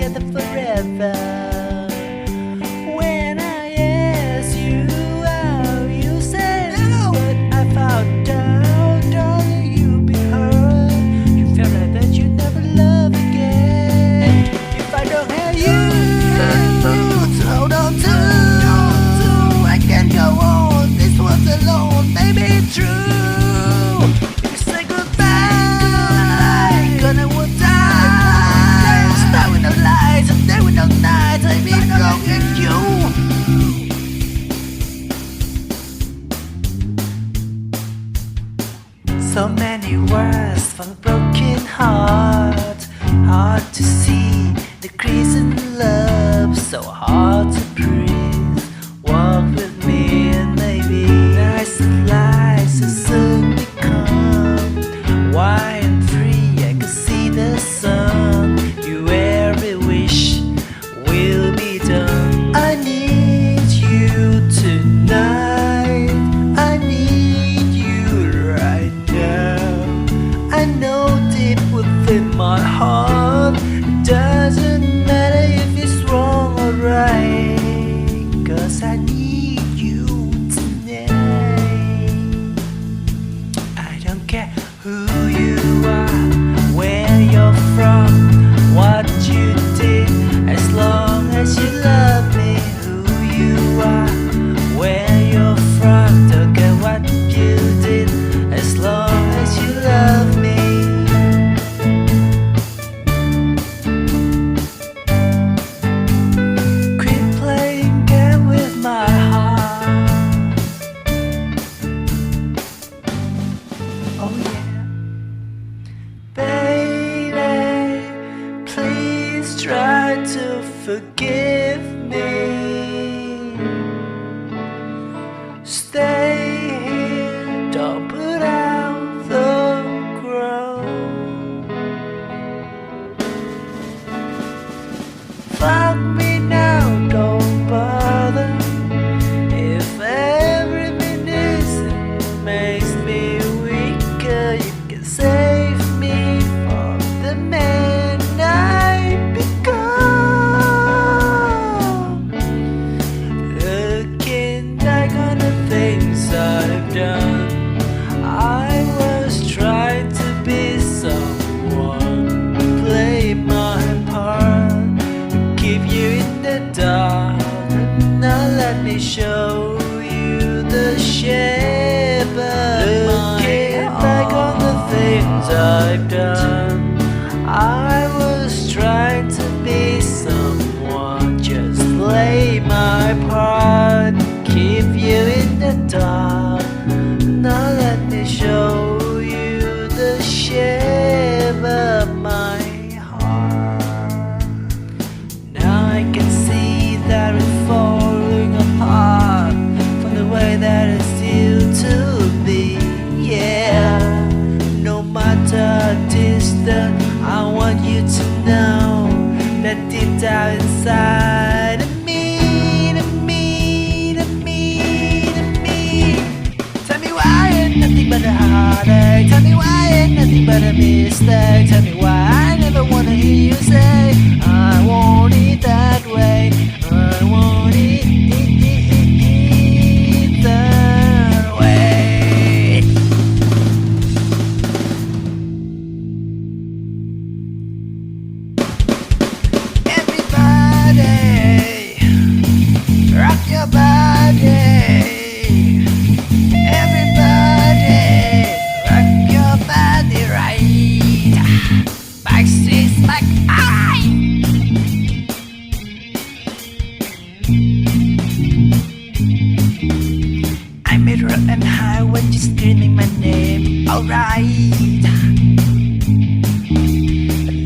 together forever. When I asked you out, you said no, but I found out, darling, you'll be hurt. You felt like that you never love again. If I don't have you to hold on to, I can't go on. This was alone, maybe it's true. If you say goodbye, gonna would die. Start with no lies and there with no nights. I be wrong in you. So many words from a broken heart. Hard to see the crease in love. So hard to breathe. Walk with me and maybe nice and light so soon become wide and free. I can see the sun. Your every wish will be done. I need you tonight. I need you right now. I know deep within my heart, it doesn't matter if it's wrong or right, 'cause I need you tonight. I don't care who you are, where you're from, what you did, as long as you love me. Who you are, where you're from, don't care what you did, as long as you love me. Quit playing game with my heart. Oh yeah. Baby, please try to forgive me. Stay here, don't put out the ground. Fuck me now, don't bother. If every minute makes me weaker, you can save me from the man I become. Looking back on the things I've done, I was trying to be someone, play my part, keep you in the dark. Now let me show you the shape of looking back on the things I've done. I was trying to be someone, just play my part, keep you in the dark. Now let me show you the shape of my heart. Now I can see that it's falling apart from the way that it's used to be. Yeah, no matter distant, I want you to know that deep down inside of me, to me, to me, to me. Tell me why ain't nothing but a heartache. Tell me why ain't nothing but a mistake. Tell me why I never wanna hear you say I want it that way. I want it that way. Everybody, rock your body. Everybody, rock your body right. Backstreet's back. I'm middle and high when you're screaming my name. Alright.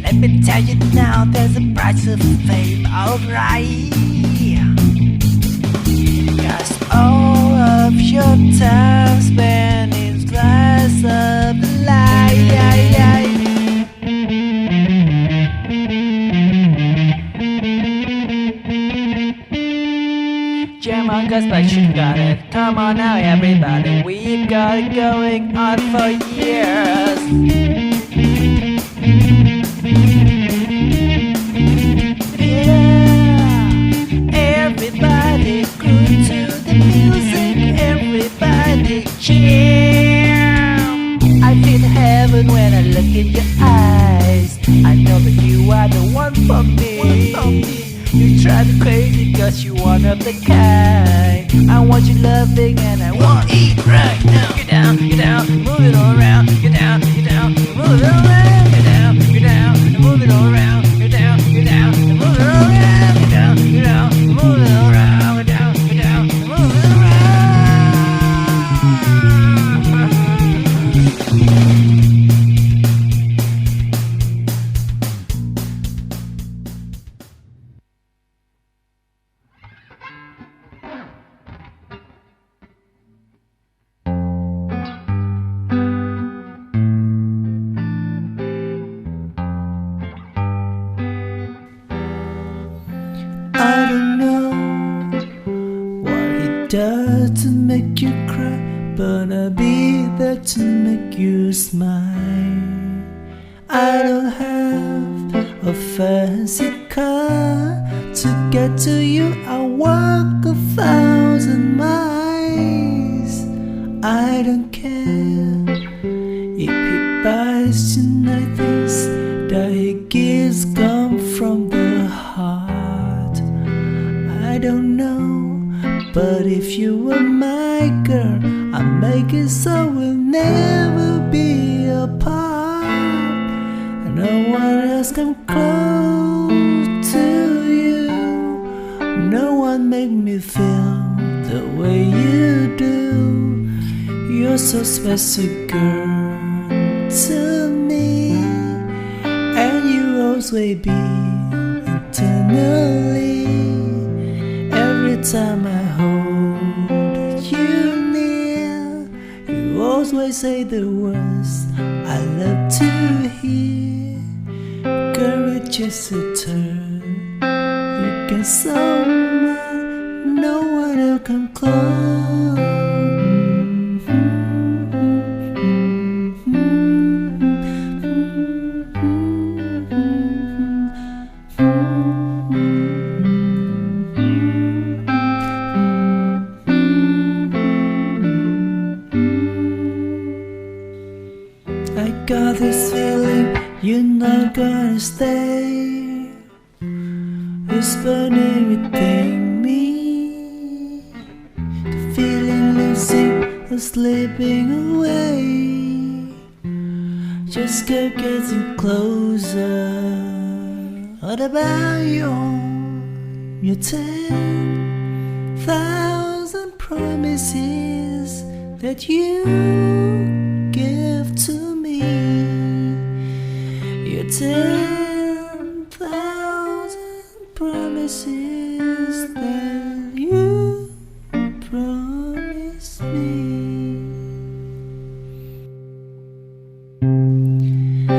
Let me tell you now, there's a price of fame. Alright. 'Cause all of your time spent in slice of life. Jam on Gus, but you got it. Come on now, everybody. We've got it going on for years. you are the one for me. You drive me crazy cause you one of the kind. I want you loving and I want it right now. Get down, move it all around. Get down, move it all around. Get down, move it all around. Get down, move it all around. Get down, move it all around. Get down, move it all around. I don't know what he does to make you cry, but I'll be there to make you smile. I don't have a fancy car to get to you. I walk 1,000 miles. I don't care if he buys tonight things that he gives come from the heart. I don't know, but if you were my girl, I'd make it so we'll never be apart. And no one else come close to you. No one make me feel the way you do. You're so special, girl, to me, and you always will be eternally. Every time I hold you near, you always say the words I love to hear. Girl, it's just a turn. You can so much, no one will come close. I got this feeling you're not gonna stay. Whispering within me, the feeling losing or slipping away. Just keep getting closer. What about your 10,000 promises that you give to me? Your 10,000 promises that you promised me. I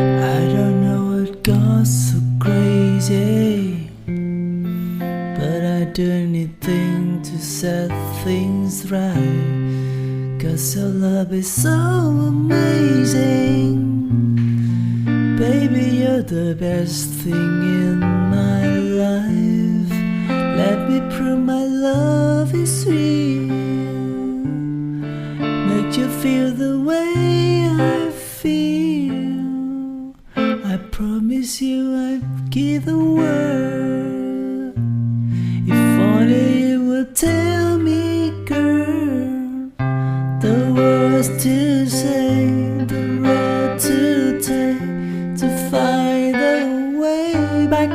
don't know what got so crazy, but I do anything to set things right. 'Cause your love is so amazing. Baby, you're the best thing in my life. Let me prove my love is real. Make you feel the way I feel. I promise you I'd give the world. If only you would tell me, girl, the words to say, the road to take, to find a way back